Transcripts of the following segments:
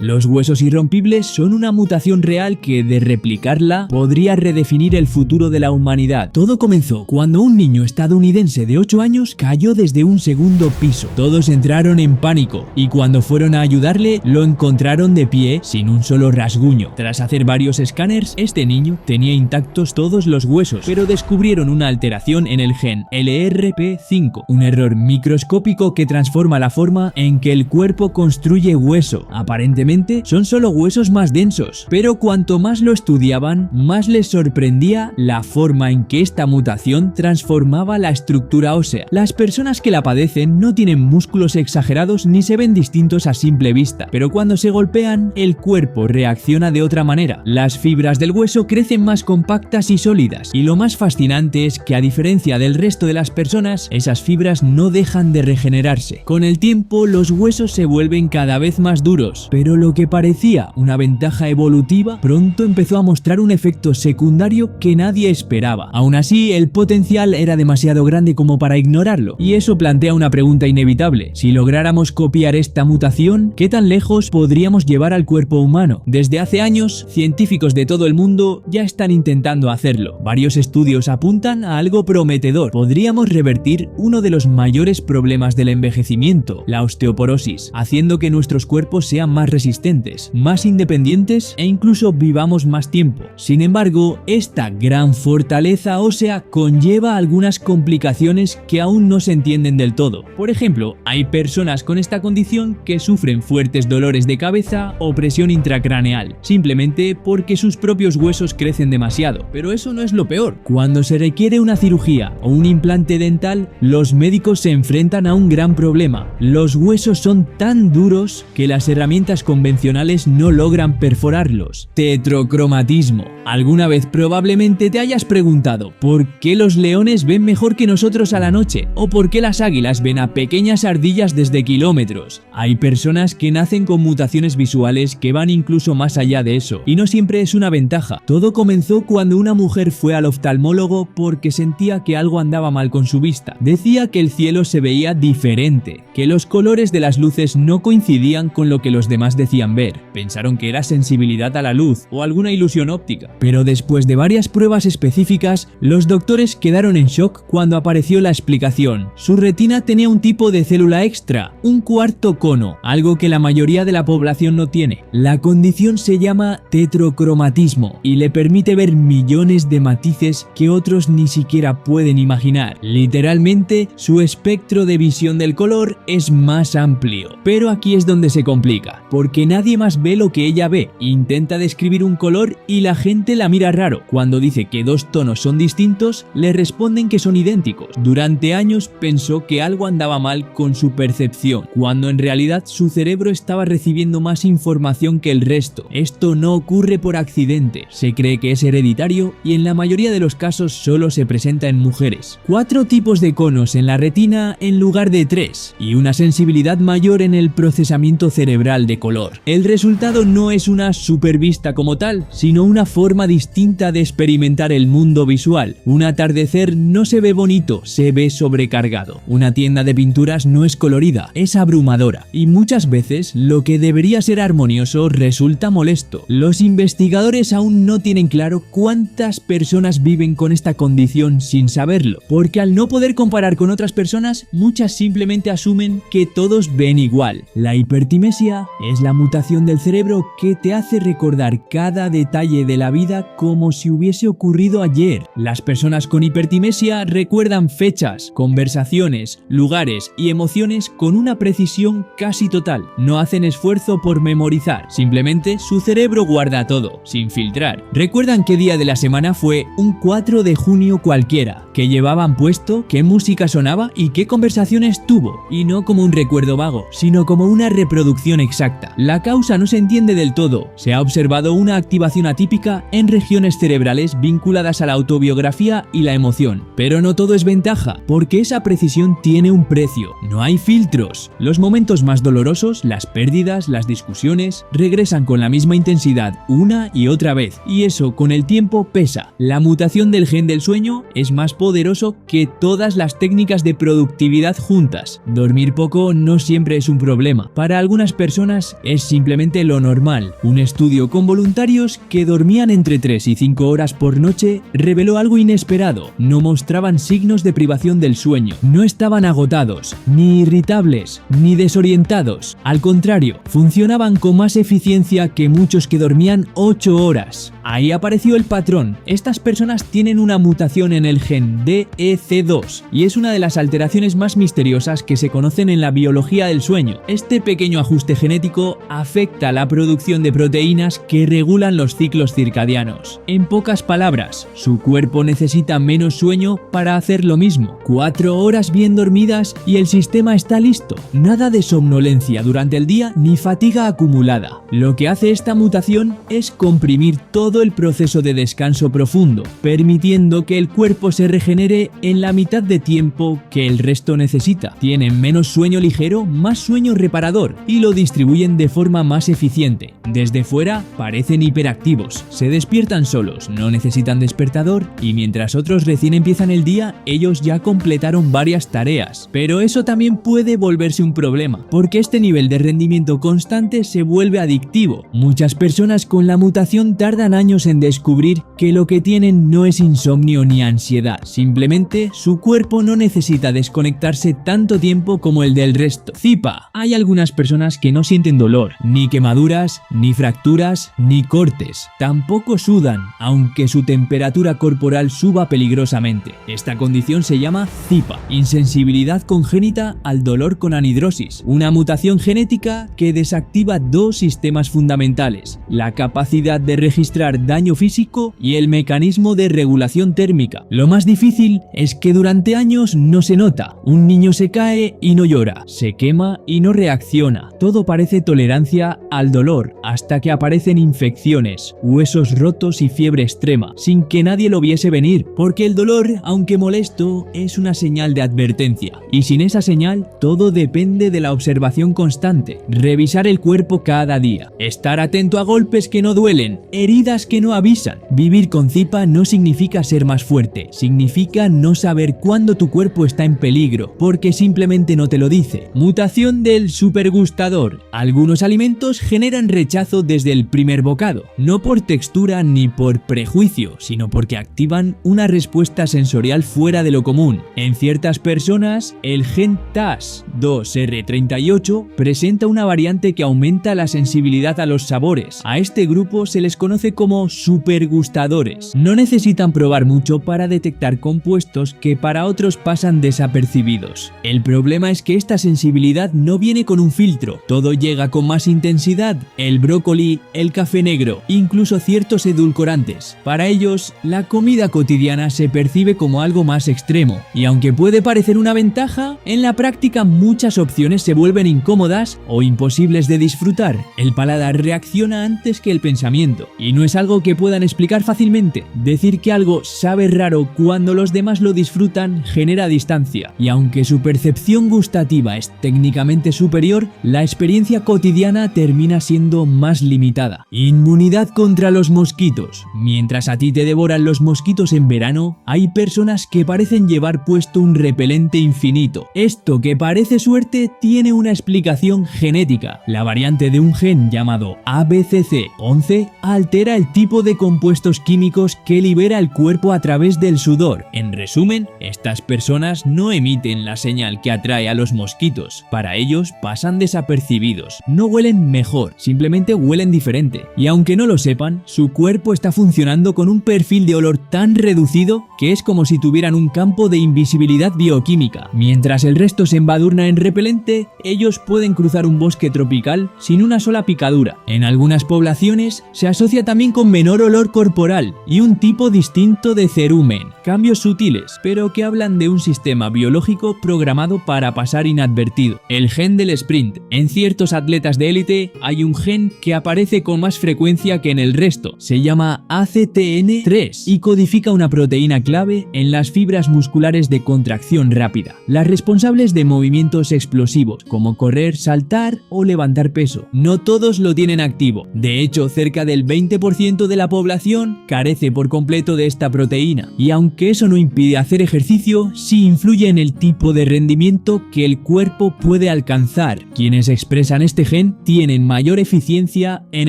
Los huesos irrompibles son una mutación real que, de replicarla, podría redefinir el futuro de la humanidad. Todo comenzó cuando un niño estadounidense de 8 años cayó desde un segundo piso. Todos entraron en pánico y cuando fueron a ayudarle, lo encontraron de pie sin un solo rasguño. Tras hacer varios escáneres, este niño tenía intactos todos los huesos, pero descubrieron una alteración en el gen LRP5, un error microscópico que transforma la forma en que el cuerpo construye hueso. Aparentemente son solo huesos más densos, pero cuanto más lo estudiaban, más les sorprendía la forma en que esta mutación transformaba la estructura ósea. Las personas que la padecen no tienen músculos exagerados ni se ven distintos a simple vista, pero cuando se golpean, el cuerpo reacciona de otra manera. Las fibras del hueso crecen más compactas y sólidas, y lo más fascinante es que, a diferencia del resto de las personas, esas fibras no dejan de regenerarse. Con el tiempo, los huesos se vuelven cada vez más duros, pero lo que parecía una ventaja evolutiva pronto empezó a mostrar un efecto secundario que nadie esperaba. Aún así, el potencial era demasiado grande como para ignorarlo, y eso plantea una pregunta inevitable. Si lográramos copiar esta mutación, ¿qué tan lejos podríamos llevar al cuerpo humano? Desde hace años, científicos de todo el mundo ya están intentando hacerlo. Varios estudios apuntan a algo prometedor. Podríamos revertir uno de los mayores problemas del envejecimiento, la osteoporosis, haciendo que nuestros cuerpos sean más resistentes, más independientes e incluso vivamos más tiempo. Sin embargo, esta gran fortaleza ósea conlleva algunas complicaciones que aún no se entienden del todo. Por ejemplo, hay personas con esta condición que sufren fuertes dolores de cabeza o presión intracraneal, simplemente porque sus propios huesos crecen demasiado. Pero eso no es lo peor. Cuando se requiere una cirugía o un implante dental, los médicos se enfrentan a un gran problema. Los huesos son tan duros que las herramientas convencionales no logran perforarlos. Tetrocromatismo. Alguna vez probablemente te hayas preguntado ¿por qué los leones ven mejor que nosotros a la noche? ¿O por qué las águilas ven a pequeñas ardillas desde kilómetros? Hay personas que nacen con mutaciones visuales que van incluso más allá de eso, y no siempre es una ventaja. Todo comenzó cuando una mujer fue al oftalmólogo porque sentía que algo andaba mal con su vista. Decía que el cielo se veía diferente, que los colores de las luces no coincidían con lo que los demás decían ver. Pensaron que era sensibilidad a la luz o alguna ilusión óptica. Pero después de varias pruebas específicas, los doctores quedaron en shock cuando apareció la explicación. Su retina tenía un tipo de célula extra, un cuarto cono, algo que la mayoría de la población no tiene. La condición se llama tetrocromatismo y le permite ver millones de matices que otros ni siquiera pueden imaginar. Literalmente, su espectro de visión del color es más amplio. Pero aquí es donde se complica, porque nadie más ve lo que ella ve. Intenta describir un color y la gente la mira raro. Cuando dice que dos tonos son distintos, le responden que son idénticos. Durante años pensó que algo andaba mal con su percepción, cuando en realidad su cerebro estaba recibiendo más información que el resto. Esto no ocurre por accidente. Se cree que es hereditario y en la mayoría de los casos solo se presenta en mujeres. 4 tipos de conos en la retina en lugar de 3 y una sensibilidad mayor en el procesamiento cerebral de color. El resultado no es una supervista como tal, sino una forma distinta de experimentar el mundo visual. Un atardecer no se ve bonito, se ve sobrecargado. Una tienda de pinturas no es colorida, es abrumadora. Y muchas veces lo que debería ser armonioso resulta molesto. Los investigadores aún no tienen claro cuántas personas viven con esta condición sin saberlo, porque al no poder comparar con otras personas, muchas simplemente asumen que todos ven igual. La hipertimesia es la mutación del cerebro que te hace recordar cada detalle de la vida como si hubiese ocurrido ayer. Las personas con hipertimesia recuerdan fechas, conversaciones, lugares y emociones con una precisión casi total. No hacen esfuerzo por memorizar, simplemente su cerebro guarda todo, sin filtrar. Recuerdan qué día de la semana fue un 4 de junio cualquiera, qué llevaban puesto, qué música sonaba y qué conversaciones tuvo, y no como un recuerdo vago, sino como una reproducción exacta. La causa no se entiende del todo. Se ha observado una activación atípica en regiones cerebrales vinculadas a la autobiografía y la emoción. Pero no todo es ventaja, porque esa precisión tiene un precio. No hay filtros. Los momentos más dolorosos, las pérdidas, las discusiones, regresan con la misma intensidad una y otra vez, y eso con el tiempo pesa. La mutación del gen del sueño es más poderoso que todas las técnicas de productividad juntas. Dormir poco no siempre es un problema. Para algunas personas es simplemente lo normal. Un estudio con voluntarios que dormían entre 3 y 5 horas por noche reveló algo inesperado. No mostraban signos de privación del sueño, no estaban agotados, ni irritables, ni desorientados. Al contrario, funcionaban con más eficiencia que muchos que dormían 8 horas. Ahí apareció el patrón. Estas personas tienen una mutación en el gen DEC2 y es una de las alteraciones más misteriosas que se conocen en la biología del sueño. Este pequeño ajuste genético afecta la producción de proteínas que regulan los ciclos circadianos. En pocas palabras, su cuerpo necesita menos sueño para hacer lo mismo. 4 horas bien dormidas y el sistema está listo. Nada de somnolencia durante el día ni fatiga acumulada. Lo que hace esta mutación es comprimir todo el proceso de descanso profundo, permitiendo que el cuerpo se regenere en la mitad de tiempo que el resto necesita. Tienen menos sueño ligero, más sueño reparador y lo distribuyen de forma más eficiente. Desde fuera parecen hiperactivos, se despiertan solos, no necesitan despertador y mientras otros recién empiezan el día, ellos ya completaron varias tareas. Pero eso también puede volverse un problema, porque este nivel de rendimiento constante se vuelve adictivo. Muchas personas con la mutación tardan años en descubrir que lo que tienen no es insomnio ni ansiedad, simplemente su cuerpo no necesita desconectarse tanto tiempo como el del resto. CIPA. Hay algunas personas que no sienten dolor, ni quemaduras, ni fracturas, ni cortes. Tampoco sudan, aunque su temperatura corporal suba peligrosamente. Esta condición se llama CIPA, insensibilidad congénita al dolor con anhidrosis, una mutación genética que desactiva dos sistemas fundamentales: la capacidad de registrar daño físico y el mecanismo de regulación térmica. Lo más difícil es que durante años no se nota. Un niño se cae y no llora, se quema y no reacciona. Todo parece tolerancia al dolor, hasta que aparecen infecciones, huesos rotos y fiebre extrema, sin que nadie lo viese venir, porque el dolor, aunque molesto, es una señal de advertencia. Y sin esa señal, todo depende de la observación constante, revisar el cuerpo cada día, estar atento a golpes que no duelen, heridas que no avisan. Vivir con CIPA no significa ser más fuerte, significa no saber cuándo tu cuerpo está en peligro, porque simplemente no te lo dice. Mutación del supergustador. Algunos alimentos generan rechazo desde el primer bocado, no por textura ni por prejuicio, sino porque activan una respuesta sensorial fuera de lo común. En ciertas personas, el gen TAS2R38 presenta una variante que aumenta la sensibilidad a los sabores. A este grupo se les conoce como supergustadores. No necesitan probar mucho para detectar compuestos que para otros pasan desapercibidos. El problema es que esta sensibilidad no viene con un filtro, todo llega con más intensidad: el brócoli, el café negro, incluso ciertos edulcorantes. Para ellos, la comida cotidiana se percibe como algo más extremo, y aunque puede parecer una ventaja, en la práctica muchas opciones se vuelven incómodas o imposibles de disfrutar. El paladar reacciona antes que el pensamiento, y no es algo que puedan explicar fácilmente. Decir que algo sabe raro cuando los demás lo disfrutan genera distancia, y aunque su percepción gustativa es técnicamente superior, la experiencia cotidiana termina siendo más limitada. Inmunidad contra los mosquitos. Mientras a ti te devoran los mosquitos en verano, hay personas que parecen llevar puesto un repelente infinito. Esto, que parece suerte, tiene una explicación genética. La variante de un gen llamado ABCC11 altera el tipo de compuestos químicos que libera el cuerpo a través del sudor. En resumen, estas personas no emiten la señal que atrae a los mosquitos. Para ellos pasan desapercibidos. No huelen mejor, simplemente huelen diferente. Y aunque no lo sepan, su cuerpo está funcionando con un perfil de olor tan reducido que es como si tuvieran un campo de invisibilidad bioquímica. Mientras el resto se embadurna en repelente, ellos pueden cruzar un bosque tropical sin una sola picadura. En algunas poblaciones se asocia también con menor olor corporal y un tipo distinto de cerumen. Cambios sutiles, pero que hablan de un sistema biológico programado para pasar inadvertido. El gen del sprint. En ciertos atletas de élite hay un gen que aparece con más frecuencia que en el resto. Se llama ACTN3 y codifica una proteína clave en las fibras musculares de contracción rápida, las responsables de movimientos explosivos como correr, saltar o levantar peso. No todos lo tienen activo. De hecho, cerca del 20% de la población carece por completo de esta proteína, y aunque eso no impide hacer ejercicio, sí influye en el tipo de rendimiento que el cuerpo puede alcanzar. Quienes expresan este gen gen tienen mayor eficiencia en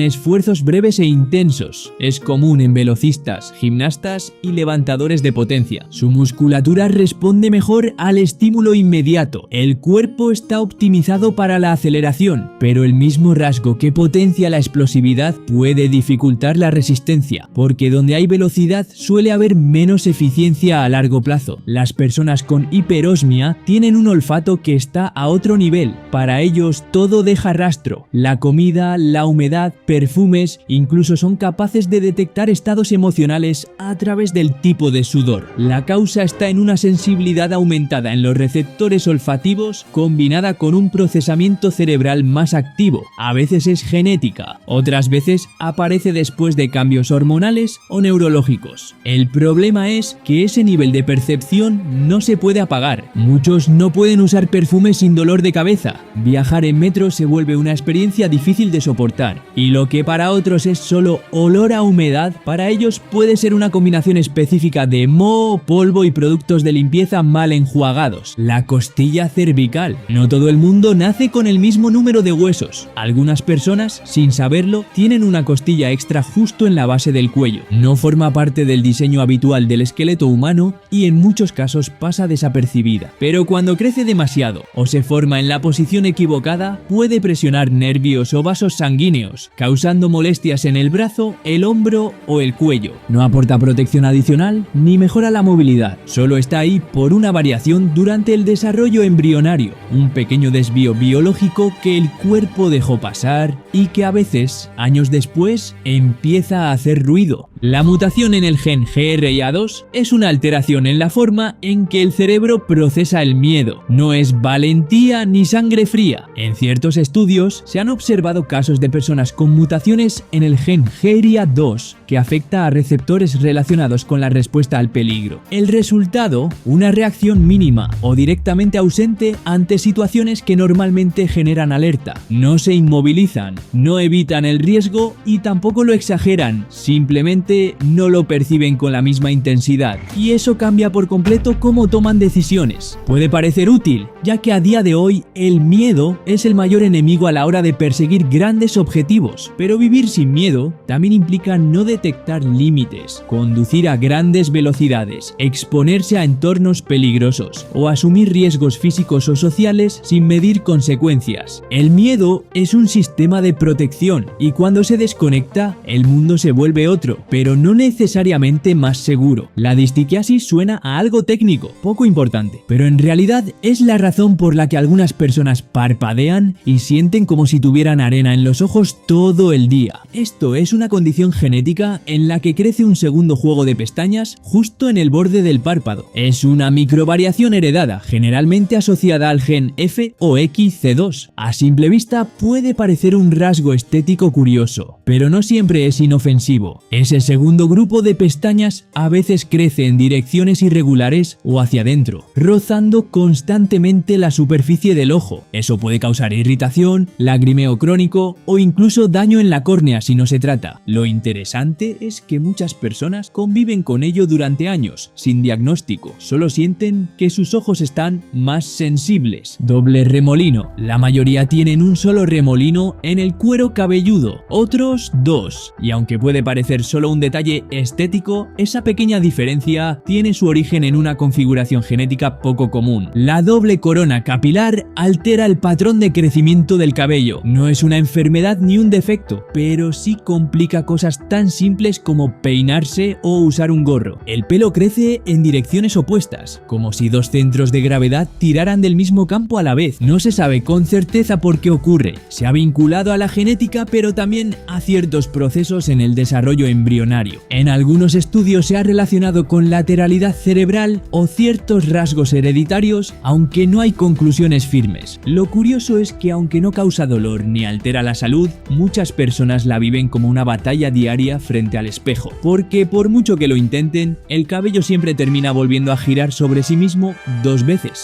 esfuerzos breves e intensos. Es común en velocistas, gimnastas y levantadores de potencia. Su musculatura responde mejor al estímulo inmediato. El cuerpo está optimizado para la aceleración, pero el mismo rasgo que potencia la explosividad puede dificultar la resistencia, porque donde hay velocidad suele haber menos eficiencia a largo plazo. Las personas con hiperosmia tienen un olfato que está a otro nivel. Para ellos todo deja rastro. La comida, la humedad, perfumes, incluso son capaces de detectar estados emocionales a través del tipo de sudor. La causa está en una sensibilidad aumentada en los receptores olfativos combinada con un procesamiento cerebral más activo. A veces es genética, otras veces aparece después de cambios hormonales o neurológicos. El problema es que ese nivel de percepción no se puede apagar. Muchos no pueden usar perfumes sin dolor de cabeza. Viajar en metro se vuelve una experiencia difícil de soportar, y lo que para otros es solo olor a humedad, para ellos puede ser una combinación específica de moho, polvo y productos de limpieza mal enjuagados. La costilla cervical. No todo el mundo nace con el mismo número de huesos. Algunas personas, sin saberlo, tienen una costilla extra justo en la base del cuello. No forma parte del diseño habitual del esqueleto humano y en muchos casos pasa desapercibida. Pero cuando crece demasiado o se forma en la posición equivocada, puede presionar nervios o vasos sanguíneos, causando molestias en el brazo, el hombro o el cuello. No aporta protección adicional ni mejora la movilidad, solo está ahí por una variación durante el desarrollo embrionario, un pequeño desvío biológico que el cuerpo dejó pasar y que a veces, años después, empieza a hacer ruido. La mutación en el gen GRIA2 es una alteración en la forma en que el cerebro procesa el miedo. No es valentía ni sangre fría. En ciertos estudios se han observado casos de personas con mutaciones en el gen GRIA2 que afecta a receptores relacionados con la respuesta al peligro. El resultado, una reacción mínima o directamente ausente ante situaciones que normalmente generan alerta. No se inmovilizan, no evitan el riesgo y tampoco lo exageran, simplemente no lo perciben con la misma intensidad, y eso cambia por completo cómo toman decisiones. Puede parecer útil, ya que a día de hoy el miedo es el mayor enemigo a la hora de perseguir grandes objetivos, pero vivir sin miedo también implica no detectar límites, conducir a grandes velocidades, exponerse a entornos peligrosos o asumir riesgos físicos o sociales sin medir consecuencias. El miedo es un sistema de protección y cuando se desconecta, el mundo se vuelve otro, pero no necesariamente más seguro. La distiquiasis suena a algo técnico, poco importante, pero en realidad es la razón por la que algunas personas parpadean y sienten como si tuvieran arena en los ojos todo el día. Esto es una condición genética en la que crece un segundo juego de pestañas justo en el borde del párpado. Es una microvariación heredada, generalmente asociada al gen F o XC2. A simple vista puede parecer un rasgo estético curioso, pero no siempre es inofensivo. Ese segundo grupo de pestañas a veces crece en direcciones irregulares o hacia adentro, rozando constantemente la superficie del ojo. Eso puede causar irritación, lagrimeo crónico o incluso daño en la córnea si no se trata. Lo interesante es que muchas personas conviven con ello durante años, sin diagnóstico. Solo sienten que sus ojos están más sensibles. Doble remolino. La mayoría tienen un solo remolino en el cuero cabelludo, otros dos. Y aunque puede parecer solo un detalle estético, esa pequeña diferencia tiene su origen en una configuración genética poco común. La doble corona capilar altera el patrón de crecimiento del cabello. No es una enfermedad ni un defecto, pero sí complica cosas tan simples como peinarse o usar un gorro. El pelo crece en direcciones opuestas, como si dos centros de gravedad tiraran del mismo campo a la vez. No se sabe con certeza por qué ocurre. Se ha vinculado a la genética, pero también a ciertos procesos en el desarrollo embrionario. En algunos estudios se ha relacionado con lateralidad cerebral o ciertos rasgos hereditarios, aunque no hay conclusiones firmes. Lo curioso es que aunque no causa dolor ni altera la salud, muchas personas la viven como una batalla diaria frente al espejo, porque por mucho que lo intenten, el cabello siempre termina volviendo a girar sobre sí mismo dos veces.